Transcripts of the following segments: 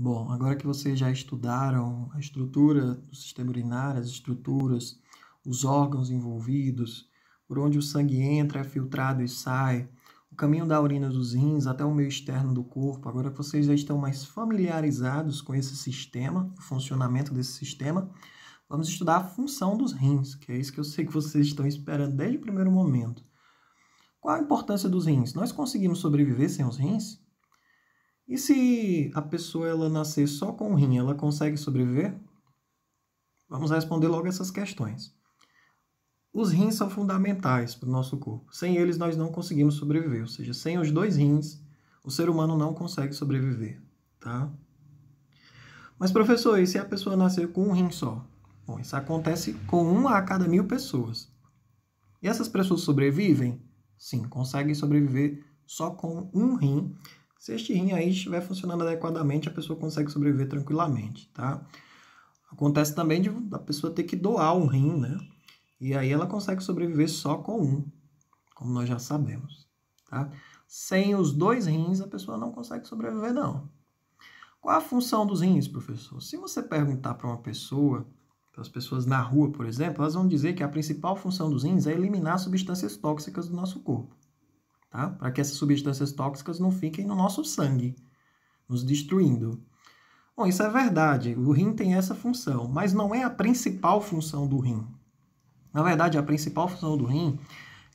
Bom, agora que vocês já estudaram a estrutura do sistema urinário, as estruturas, os órgãos envolvidos, por onde o sangue entra, é filtrado e sai, o caminho da urina dos rins até o meio externo do corpo, agora que vocês já estão mais familiarizados com esse sistema, o funcionamento desse sistema, vamos estudar a função dos rins, que é isso que eu sei que vocês estão esperando desde o primeiro momento. Qual a importância dos rins? Nós conseguimos sobreviver sem os rins? E se a pessoa ela nascer só com um rim, ela consegue sobreviver? Vamos responder logo essas questões. Os rins são fundamentais para o nosso corpo. Sem eles, nós não conseguimos sobreviver. Ou seja, sem os dois rins, o ser humano não consegue sobreviver. Tá? Mas, professor, e se a pessoa nascer com um rim só? Bom, isso acontece com 1 a cada 1000 pessoas. E essas pessoas sobrevivem? Sim, conseguem sobreviver só com um rim. Se este rim aí estiver funcionando adequadamente, a pessoa consegue sobreviver tranquilamente, tá? Acontece também da pessoa ter que doar um rim, né? E aí ela consegue sobreviver só com um, como nós já sabemos, tá? Sem os dois rins, a pessoa não consegue sobreviver, não. Qual a função dos rins, professor? Se você perguntar para uma pessoa, para as pessoas na rua, por exemplo, elas vão dizer que a principal função dos rins é eliminar substâncias tóxicas do nosso corpo. Tá? Para que essas substâncias tóxicas não fiquem no nosso sangue, nos destruindo. Bom, isso é verdade, o rim tem essa função, mas não é a principal função do rim. Na verdade, a principal função do rim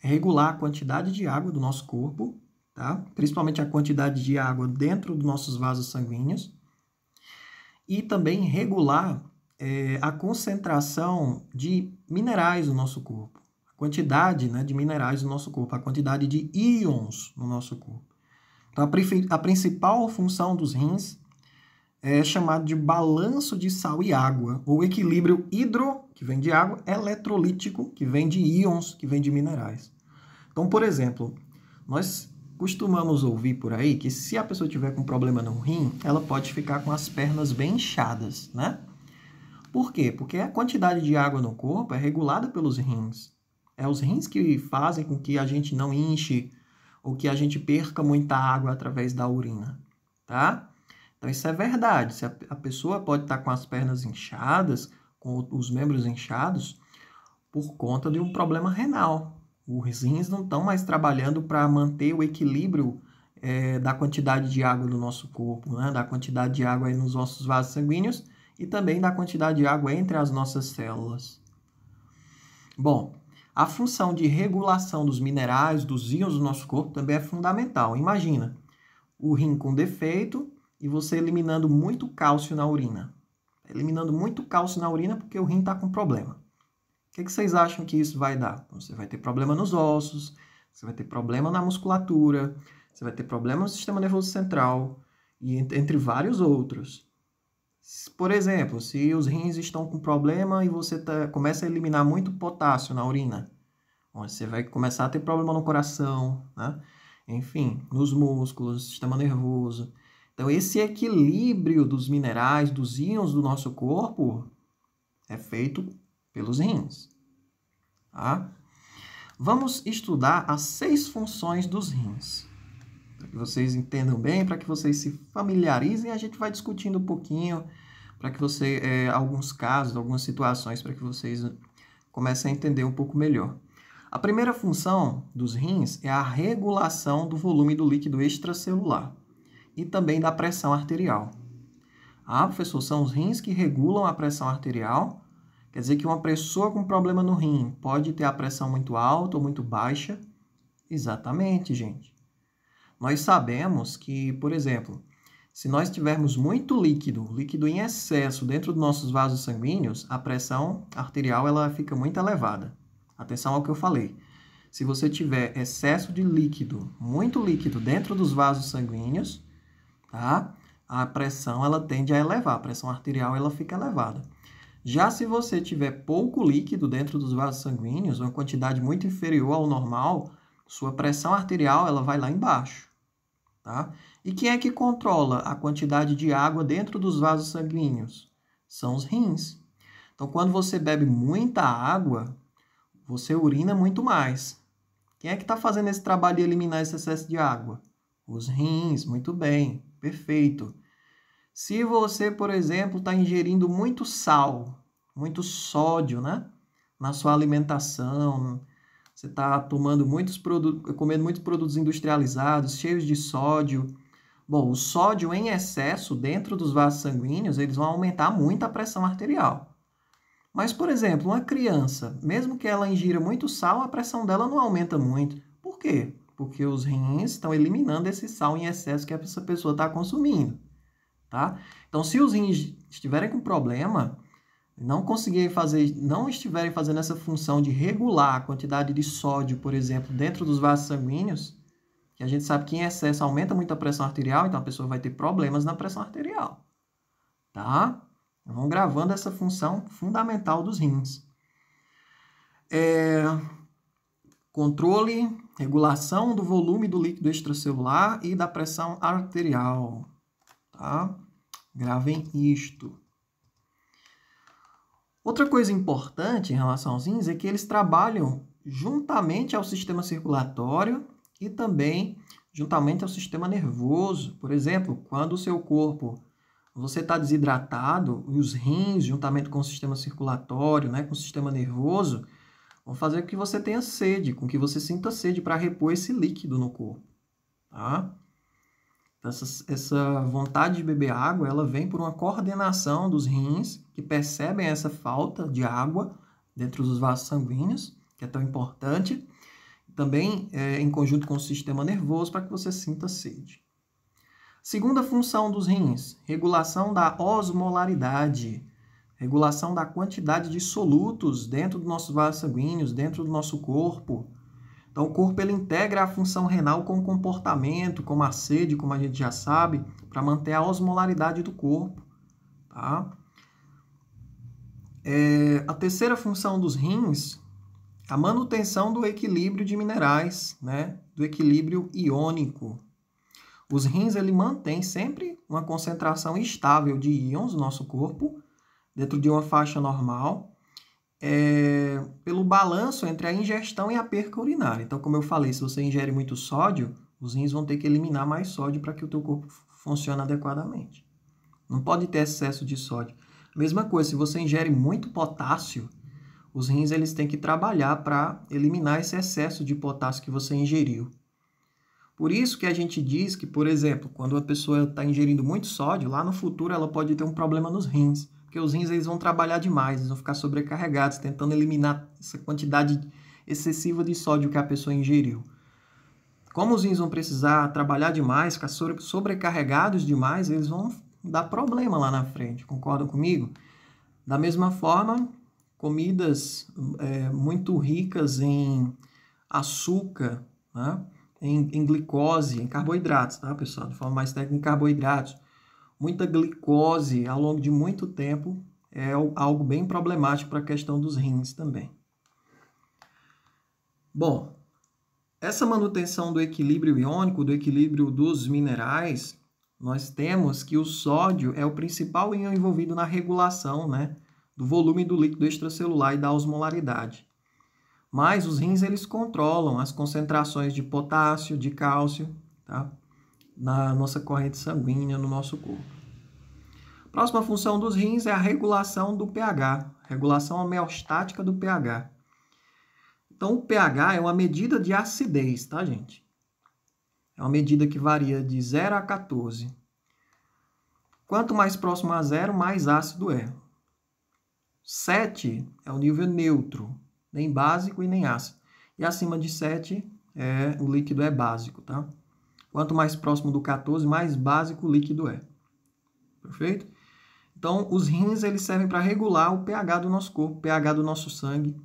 é regular a quantidade de água do nosso corpo, tá? Principalmente a quantidade de água dentro dos nossos vasos sanguíneos, e também regular a concentração de minerais no nosso corpo. Quantidade, né, de minerais no nosso corpo, a quantidade de íons no nosso corpo. Então, a principal função dos rins é chamada de balanço de sal e água, ou equilíbrio hidro, que vem de água, eletrolítico, que vem de íons, que vem de minerais. Então, por exemplo, nós costumamos ouvir por aí que se a pessoa tiver com problema no rim, ela pode ficar com as pernas bem inchadas, né? Por quê? Porque a quantidade de água no corpo é regulada pelos rins. É os rins que fazem com que a gente não inche ou que a gente perca muita água através da urina, tá? Então, isso é verdade. Se a pessoa pode estar com as pernas inchadas, com os membros inchados, por conta de um problema renal. Os rins não estão mais trabalhando para manter o equilíbrio da quantidade de água do nosso corpo, né? Da quantidade de água aí nos nossos vasos sanguíneos e também da quantidade de água entre as nossas células. Bom, a função de regulação dos minerais, dos íons do nosso corpo também é fundamental. Imagina, o rim com defeito e você eliminando muito cálcio na urina. Eliminando muito cálcio na urina porque o rim está com problema. O que vocês acham que isso vai dar? Você vai ter problema nos ossos, você vai ter problema na musculatura, você vai ter problema no sistema nervoso central, e entre vários outros. Por exemplo, se os rins estão com problema e você começa a eliminar muito potássio na urina, você vai começar a ter problema no coração, né? Enfim, nos músculos, no sistema nervoso. Então, esse equilíbrio dos minerais, dos íons do nosso corpo é feito pelos rins. Tá? Vamos estudar as 6 funções dos rins. Para que vocês entendam bem, para que vocês se familiarizem, a gente vai discutindo um pouquinho, para que você, alguns casos, algumas situações, para que vocês comecem a entender um pouco melhor. A primeira função dos rins é a regulação do volume do líquido extracelular e também da pressão arterial. Ah, professor, são os rins que regulam a pressão arterial? Quer dizer que uma pessoa com problema no rim pode ter a pressão muito alta ou muito baixa? Exatamente, gente. Nós sabemos que, por exemplo, se nós tivermos muito líquido em excesso dentro dos nossos vasos sanguíneos, a pressão arterial ela fica muito elevada. Atenção ao que eu falei. Se você tiver excesso de líquido, muito líquido dentro dos vasos sanguíneos, tá? A pressão ela tende a elevar, a pressão arterial ela fica elevada. Já se você tiver pouco líquido dentro dos vasos sanguíneos, uma quantidade muito inferior ao normal, sua pressão arterial ela vai lá embaixo. Tá? E quem é que controla a quantidade de água dentro dos vasos sanguíneos? São os rins. Então, quando você bebe muita água, você urina muito mais. Quem é que está fazendo esse trabalho de eliminar esse excesso de água? Os rins, muito bem, perfeito. Se você, por exemplo, está ingerindo muito sal, muito sódio, né, na sua alimentação, você está tomando comendo muitos produtos industrializados, cheios de sódio. Bom, o sódio em excesso dentro dos vasos sanguíneos, eles vão aumentar muito a pressão arterial. Mas, por exemplo, uma criança, mesmo que ela ingira muito sal, a pressão dela não aumenta muito. Por quê? Porque os rins estão eliminando esse sal em excesso que essa pessoa está consumindo, tá? Então, se os rins estiverem com problema, não estiverem fazendo essa função de regular a quantidade de sódio, por exemplo, dentro dos vasos sanguíneos, que a gente sabe que em excesso aumenta muito a pressão arterial, então a pessoa vai ter problemas na pressão arterial, tá? Vamos gravando essa função fundamental dos rins. Controle, regulação do volume do líquido extracelular e da pressão arterial, tá? Gravem isto. Outra coisa importante em relação aos rins é que eles trabalham juntamente ao sistema circulatório e também juntamente ao sistema nervoso. Por exemplo, quando o seu corpo, você está desidratado, e os rins, juntamente com o sistema circulatório, né, com o sistema nervoso, vão fazer com que você tenha sede, com que você sinta sede para repor esse líquido no corpo, tá? Então, essa vontade de beber água, ela vem por uma coordenação dos rins, que percebem essa falta de água dentro dos vasos sanguíneos, que é tão importante, também em conjunto com o sistema nervoso, para que você sinta sede. Segunda função dos rins, regulação da osmolaridade, regulação da quantidade de solutos dentro dos nossos vasos sanguíneos, dentro do nosso corpo. Então, o corpo ele integra a função renal com o comportamento, como a sede, como a gente já sabe, para manter a osmolaridade do corpo, tá? A terceira função dos rins, a manutenção do equilíbrio de minerais, né? Do equilíbrio iônico. Os rins ele mantém sempre uma concentração estável de íons no nosso corpo, dentro de uma faixa normal, pelo balanço entre a ingestão e a perca urinária. Então, como eu falei, se você ingere muito sódio, os rins vão ter que eliminar mais sódio para que o teu corpo funcione adequadamente. Não pode ter excesso de sódio. Mesma coisa, se você ingere muito potássio, os rins eles têm que trabalhar para eliminar esse excesso de potássio que você ingeriu. Por isso que a gente diz que, por exemplo, quando a pessoa está ingerindo muito sódio, lá no futuro ela pode ter um problema nos rins, porque os rins eles vão trabalhar demais, eles vão ficar sobrecarregados, tentando eliminar essa quantidade excessiva de sódio que a pessoa ingeriu. Como os rins vão precisar trabalhar demais, ficar sobrecarregados demais, eles vão dar problema lá na frente, concordam comigo? Da mesma forma, comidas muito ricas em açúcar, né? Em glicose, em carboidratos, tá, pessoal? De forma mais técnica, em carboidratos. Muita glicose ao longo de muito tempo é algo bem problemático para a questão dos rins também. Bom, essa manutenção do equilíbrio iônico, do equilíbrio dos minerais, nós temos que o sódio é o principal íon envolvido na regulação, né, do volume do líquido extracelular e da osmolaridade. Mas os rins eles controlam as concentrações de potássio, de cálcio, tá, na nossa corrente sanguínea, no nosso corpo. Próxima função dos rins é a regulação do pH, regulação homeostática do pH. Então, o pH é uma medida de acidez, tá, gente? É uma medida que varia de 0 a 14. Quanto mais próximo a 0, mais ácido é. 7 é o nível neutro, nem básico e nem ácido. E acima de 7, o líquido é básico, tá? Quanto mais próximo do 14, mais básico o líquido é. Perfeito? Então, os rins eles servem para regular o pH do nosso corpo, o pH do nosso sangue.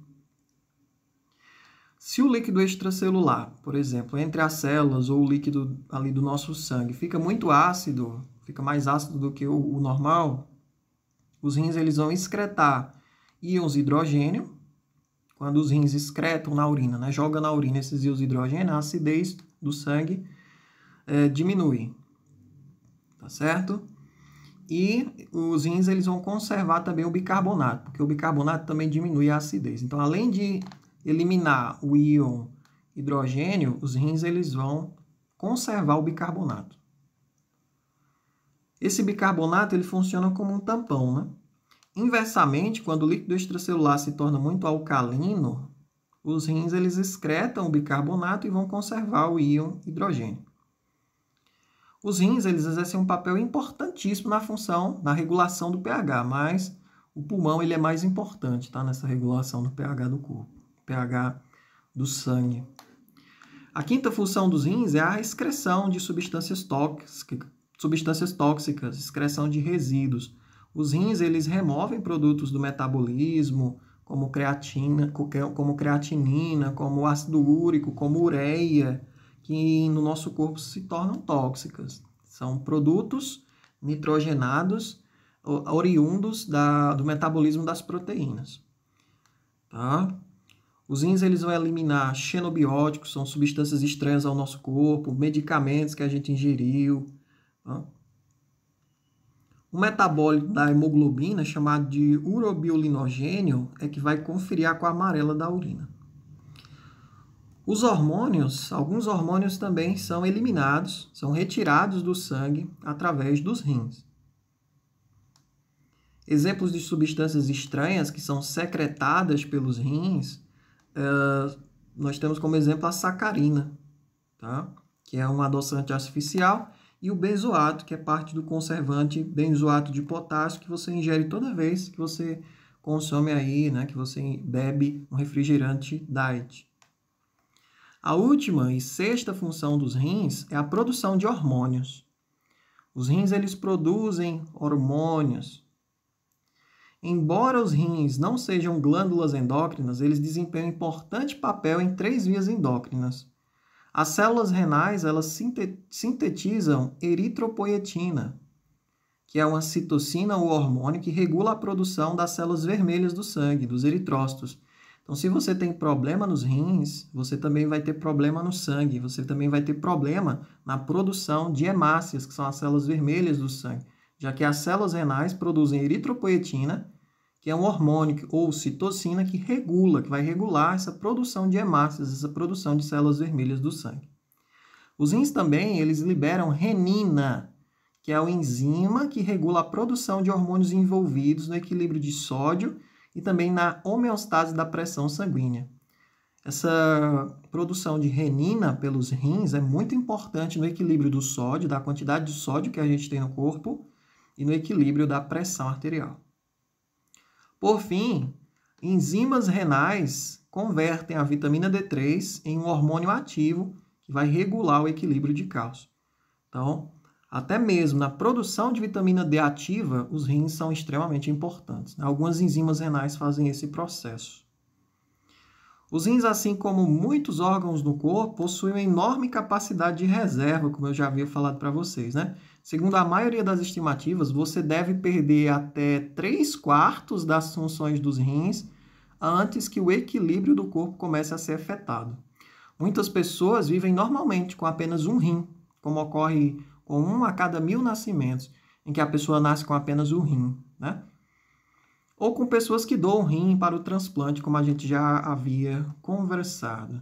Se o líquido extracelular, por exemplo, entre as células ou o líquido ali do nosso sangue fica muito ácido, fica mais ácido do que o normal, os rins eles vão excretar íons de hidrogênio. Quando os rins excretam na urina, né, jogam na urina esses íons de hidrogênio, a acidez do sangue diminui. Tá certo? E os rins eles vão conservar também o bicarbonato, porque o bicarbonato também diminui a acidez. Então, além de eliminar o íon hidrogênio, os rins eles vão conservar o bicarbonato. Esse bicarbonato ele funciona como um tampão, né? Inversamente, quando o líquido extracelular se torna muito alcalino, os rins eles excretam o bicarbonato e vão conservar o íon hidrogênio. Os rins eles exercem um papel importantíssimo na função, na regulação do pH, mas o pulmão ele é mais importante, tá? Nessa regulação do pH do corpo, pH do sangue. A quinta função dos rins é a excreção de substâncias tóxicas, excreção de resíduos. Os rins eles removem produtos do metabolismo, como creatinina, como ácido úrico, como ureia, que no nosso corpo se tornam tóxicas. São produtos nitrogenados oriundos do metabolismo das proteínas. Tá? Os rins eles vão eliminar xenobióticos, são substâncias estranhas ao nosso corpo, medicamentos que a gente ingeriu. Tá? O metabólito da hemoglobina, chamado de urobiolinogênio, é que vai conferir a cor amarela da urina. Os hormônios, alguns hormônios também são eliminados, são retirados do sangue através dos rins. Exemplos de substâncias estranhas que são secretadas pelos rins, nós temos como exemplo a sacarina, tá? Que é um adoçante artificial, e o benzoato, que é parte do conservante benzoato de potássio que você ingere toda vez que você consome aí, né, que você bebe um refrigerante diet. A última e sexta função dos rins é a produção de hormônios. Os rins eles produzem hormônios. Embora os rins não sejam glândulas endócrinas, eles desempenham um importante papel em 3 vias endócrinas. As células renais elas sintetizam eritropoietina, que é uma citocina ou hormônio que regula a produção das células vermelhas do sangue, dos eritrócitos. Então, se você tem problema nos rins, você também vai ter problema no sangue, você também vai ter problema na produção de hemácias, que são as células vermelhas do sangue, já que as células renais produzem eritropoietina, que é um hormônio ou citocina que vai regular essa produção de hemácias, essa produção de células vermelhas do sangue. Os rins também, eles liberam renina, que é a enzima que regula a produção de hormônios envolvidos no equilíbrio de sódio e também na homeostase da pressão sanguínea. Essa produção de renina pelos rins é muito importante no equilíbrio do sódio, da quantidade de sódio que a gente tem no corpo e no equilíbrio da pressão arterial. Por fim, enzimas renais convertem a vitamina D3 em um hormônio ativo que vai regular o equilíbrio de cálcio. Então, até mesmo na produção de vitamina D ativa, os rins são extremamente importantes. Algumas enzimas renais fazem esse processo. Os rins, assim como muitos órgãos do corpo, possuem uma enorme capacidade de reserva, como eu já havia falado para vocês, né? Segundo a maioria das estimativas, você deve perder até 3/4 das funções dos rins antes que o equilíbrio do corpo comece a ser afetado. Muitas pessoas vivem normalmente com apenas um rim, como ocorre com 1 a cada 1000 nascimentos, em que a pessoa nasce com apenas um rim, né? Ou com pessoas que doam rim para o transplante, como a gente já havia conversado.